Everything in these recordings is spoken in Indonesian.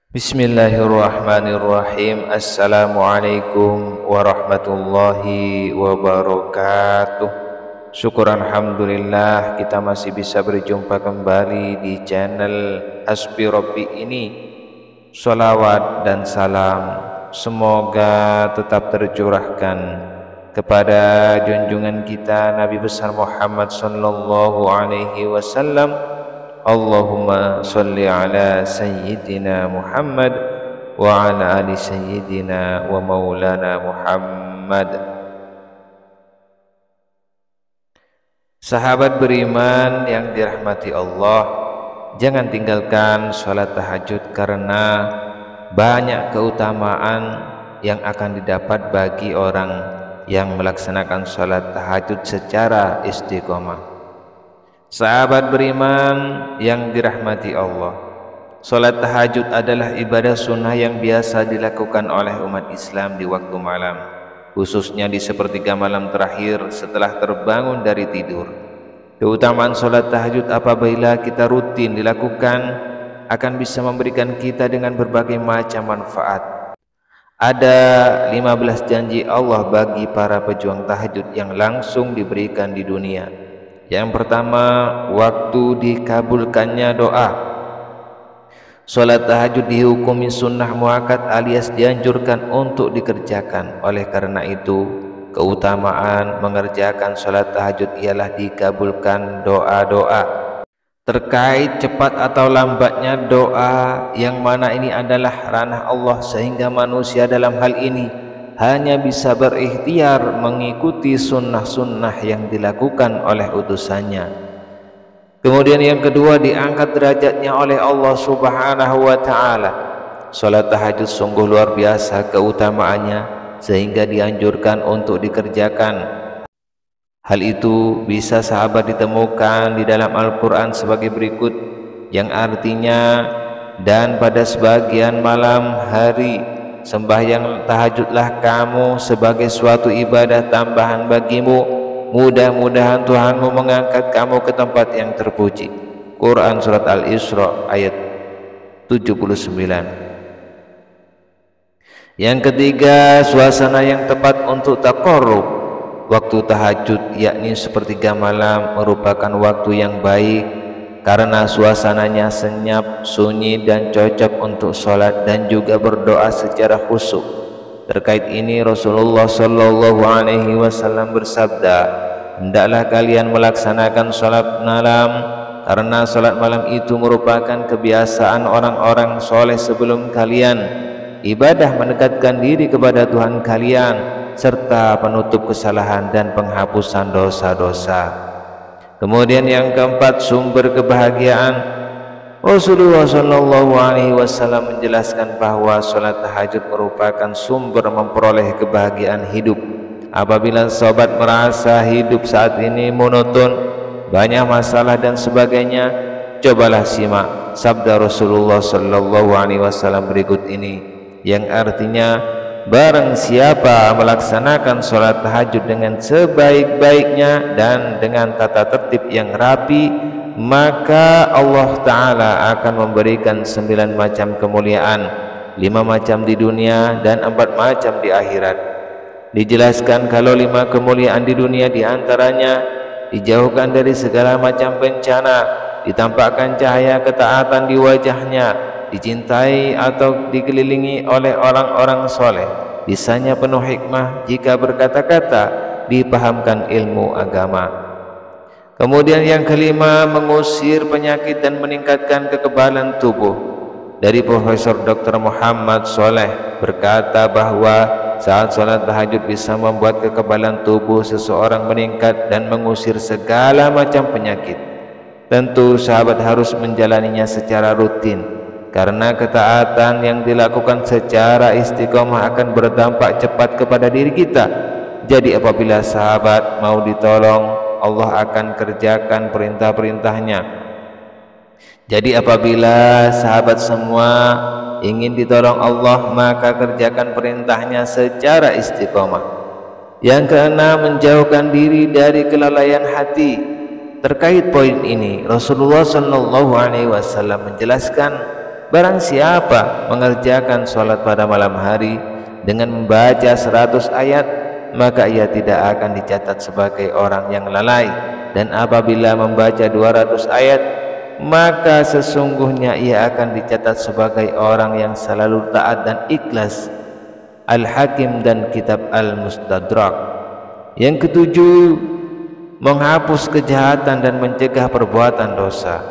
Bismillahirrahmanirrahim. Assalamualaikum warahmatullahi wabarakatuh. Syukur alhamdulillah kita masih bisa berjumpa kembali di channel Hasbi Rabbi ini. Sholawat dan salam semoga tetap tercurahkan kepada junjungan kita Nabi besar Muhammad sallallahu alaihi wasallam. Allahumma salli ala sayyidina Muhammad wa ala ali sayyidina wa maulana Muhammad. Sahabat beriman yang dirahmati Allah, jangan tinggalkan sholat tahajud karena banyak keutamaan yang akan didapat bagi orang yang melaksanakan sholat tahajud secara istiqomah. Sahabat beriman yang dirahmati Allah, sholat tahajud adalah ibadah sunnah yang biasa dilakukan oleh umat Islam di waktu malam, khususnya di sepertiga malam terakhir setelah terbangun dari tidur. Keutamaan sholat tahajud apabila kita rutin dilakukan akan bisa memberikan kita dengan berbagai macam manfaat. Ada 15 janji Allah bagi para pejuang tahajud yang langsung diberikan di dunia. Yang pertama, waktu dikabulkannya doa. Sholat tahajud dihukumi sunnah muakkad alias dianjurkan untuk dikerjakan. Oleh karena itu, keutamaan mengerjakan sholat tahajud ialah dikabulkan doa-doa. Terkait cepat atau lambatnya doa, yang mana ini adalah ranah Allah, sehingga manusia dalam hal ini hanya bisa berikhtiar mengikuti sunnah-sunnah yang dilakukan oleh utusannya. Kemudian yang kedua, diangkat derajatnya oleh Allah Subhanahu wa ta'ala. Salat tahajud sungguh luar biasa keutamaannya sehingga dianjurkan untuk dikerjakan. Hal itu bisa sahabat ditemukan di dalam Al-Quran sebagai berikut, yang artinya, dan pada sebagian malam hari sembahyang tahajudlah kamu sebagai suatu ibadah tambahan bagimu, mudah-mudahan Tuhanmu mengangkat kamu ke tempat yang terpuji. Quran Surat Al-Isra ayat 79. Yang ketiga, suasana yang tepat untuk taqarrub. Waktu tahajud yakni sepertiga malam merupakan waktu yang baik karena suasananya senyap, sunyi dan cocok untuk sholat dan juga berdoa secara khusyuk. Terkait ini Rasulullah sallallahu alaihi wasallam bersabda, hendaklah kalian melaksanakan sholat malam karena sholat malam itu merupakan kebiasaan orang-orang soleh sebelum kalian, ibadah mendekatkan diri kepada Tuhan kalian serta penutup kesalahan dan penghapusan dosa-dosa. Kemudian yang keempat, sumber kebahagiaan. Rasulullah sallallahu alaihi wasallam menjelaskan bahwa salat tahajud merupakan sumber memperoleh kebahagiaan hidup. Apabila sahabat merasa hidup saat ini monoton, banyak masalah dan sebagainya, cobalah simak sabda Rasulullah sallallahu alaihi wasallam berikut ini, yang artinya, barang siapa melaksanakan sholat tahajud dengan sebaik-baiknya dan dengan tata tertib yang rapi, maka Allah Ta'ala akan memberikan 9 macam kemuliaan, 5 macam di dunia dan 4 macam di akhirat. Dijelaskan kalau 5 kemuliaan di dunia diantaranya dijauhkan dari segala macam bencana, ditampakkan cahaya ketaatan di wajahnya, dicintai atau dikelilingi oleh orang-orang soleh, lisannya penuh hikmah, jika berkata-kata dipahamkan ilmu agama. Kemudian yang kelima, mengusir penyakit dan meningkatkan kekebalan tubuh. Dari Profesor Dr. Muhammad Soleh berkata bahwa saat sholat tahajud bisa membuat kekebalan tubuh seseorang meningkat dan mengusir segala macam penyakit. Tentu sahabat harus menjalaninya secara rutin, karena ketaatan yang dilakukan secara istiqomah akan berdampak cepat kepada diri kita. Jadi apabila sahabat mau ditolong, Allah akan kerjakan perintah-perintahnya. Jadi apabila sahabat semua ingin ditolong Allah, maka kerjakan perintahnya secara istiqomah. Yang keenam, menjauhkan diri dari kelalaian hati. Terkait poin ini, Rasulullah sallallahu alaihi wasallam menjelaskan Barang siapa mengerjakan sholat pada malam hari dengan membaca 100 ayat, maka ia tidak akan dicatat sebagai orang yang lalai. Dan apabila membaca 200 ayat, maka sesungguhnya ia akan dicatat sebagai orang yang selalu taat dan ikhlas. Al-Hakim dan Kitab Al-Mustadrak. Yang ketujuh, menghapus kejahatan dan mencegah perbuatan dosa.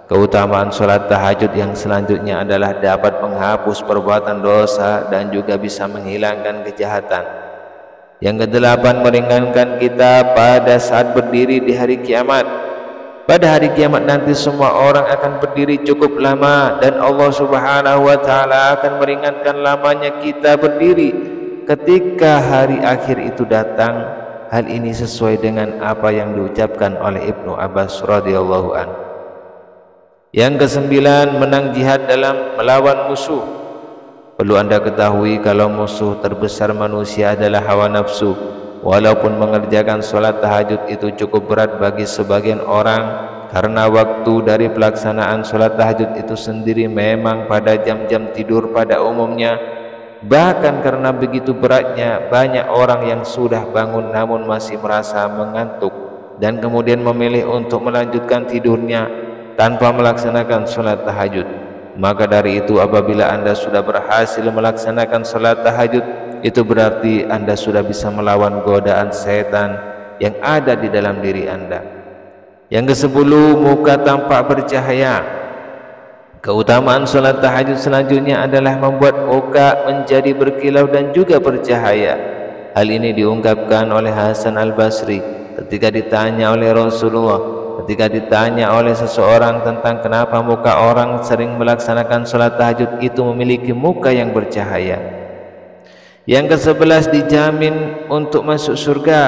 Keutamaan sholat tahajud yang selanjutnya adalah dapat menghapus perbuatan dosa dan juga bisa menghilangkan kejahatan. Yang kedelapan, meringankan kita pada saat berdiri di hari kiamat. Pada hari kiamat nanti semua orang akan berdiri cukup lama, dan Allah Subhanahu wa Ta'ala akan meringankan lamanya kita berdiri ketika hari akhir itu datang. Hal ini sesuai dengan apa yang diucapkan oleh Ibnu Abbas radhiyallahu anhu. Yang kesembilan, menang jihad dalam melawan musuh. Perlu Anda ketahui kalau musuh terbesar manusia adalah hawa nafsu. Walaupun mengerjakan sholat tahajud itu cukup berat bagi sebagian orang, karena waktu dari pelaksanaan sholat tahajud itu sendiri memang pada jam-jam tidur pada umumnya. Bahkan karena begitu beratnya, banyak orang yang sudah bangun namun masih merasa mengantuk dan kemudian memilih untuk melanjutkan tidurnya tanpa melaksanakan sholat tahajud. Maka dari itu, apabila Anda sudah berhasil melaksanakan sholat tahajud, itu berarti Anda sudah bisa melawan godaan setan yang ada di dalam diri Anda. Yang kesepuluh, muka tampak bercahaya. Keutamaan sholat tahajud selanjutnya adalah membuat muka menjadi berkilau dan juga bercahaya. Hal ini diungkapkan oleh Hasan Al-Basri ketika ditanya oleh Rasulullah, ketika ditanya oleh seseorang tentang kenapa muka orang sering melaksanakan sholat tahajud itu memiliki muka yang bercahaya. Yang ke-11, dijamin untuk masuk surga.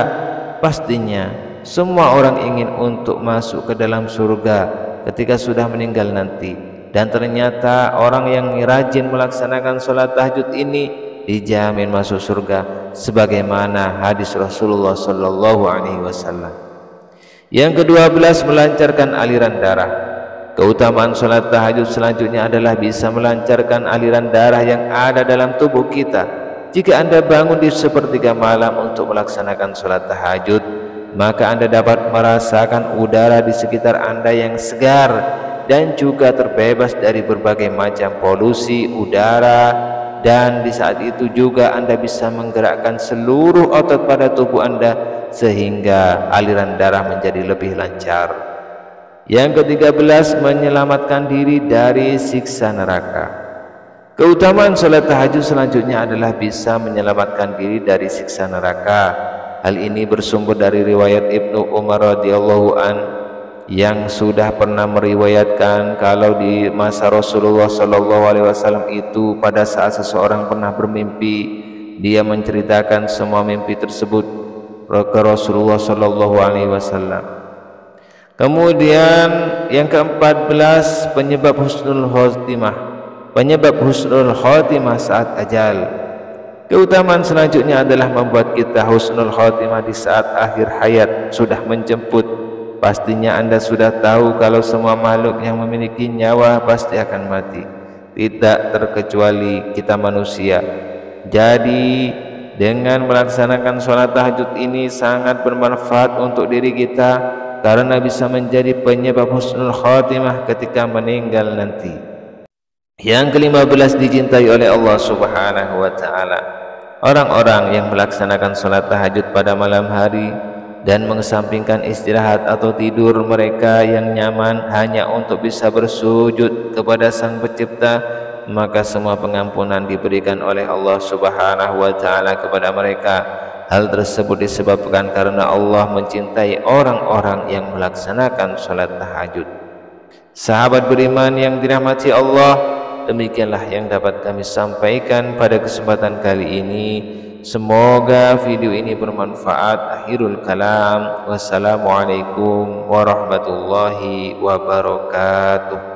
Pastinya semua orang ingin untuk masuk ke dalam surga ketika sudah meninggal nanti. Dan ternyata orang yang rajin melaksanakan sholat tahajud ini dijamin masuk surga, sebagaimana hadis Rasulullah Sallallahu Alaihi Wasallam. Yang ke-12, melancarkan aliran darah. Keutamaan sholat tahajud selanjutnya adalah bisa melancarkan aliran darah yang ada dalam tubuh kita. Jika Anda bangun di sepertiga malam untuk melaksanakan sholat tahajud, maka Anda dapat merasakan udara di sekitar Anda yang segar dan juga terbebas dari berbagai macam polusi udara, dan di saat itu juga Anda bisa menggerakkan seluruh otot pada tubuh Anda sehingga aliran darah menjadi lebih lancar. Yang ke-13, menyelamatkan diri dari siksa neraka. Keutamaan sholat tahajud selanjutnya adalah bisa menyelamatkan diri dari siksa neraka. Hal ini bersumber dari riwayat Ibnu Umar radhiyallahu anhu yang sudah pernah meriwayatkan kalau di masa Rasulullah Sallallahu Alaihi Wasallam itu, pada saat seseorang pernah bermimpi, dia menceritakan semua mimpi tersebut ke Rasulullah Sallallahu Alaihi Wasallam. Kemudian yang ke-14, penyebab husnul khotimah. Penyebab husnul khotimah saat ajal. Keutamaan selanjutnya adalah membuat kita husnul khotimah di saat akhir hayat sudah menjemput. Pastinya Anda sudah tahu kalau semua makhluk yang memiliki nyawa pasti akan mati, tidak terkecuali kita manusia. Jadi dengan melaksanakan sholat tahajud ini sangat bermanfaat untuk diri kita, karena bisa menjadi penyebab husnul khotimah ketika meninggal nanti. Yang ke-15, dicintai oleh Allah Subhanahu wa Ta'ala. Orang-orang yang melaksanakan sholat tahajud pada malam hari dan mengesampingkan istirahat atau tidur mereka yang nyaman hanya untuk bisa bersujud kepada Sang Pencipta, maka semua pengampunan diberikan oleh Allah Subhanahu wa Ta'ala kepada mereka. Hal tersebut disebabkan karena Allah mencintai orang-orang yang melaksanakan sholat tahajud. Sahabat beriman yang dirahmati Allah, demikianlah yang dapat kami sampaikan pada kesempatan kali ini. Semoga video ini bermanfaat. Akhirul kalam, wassalamualaikum warahmatullahi wabarakatuh.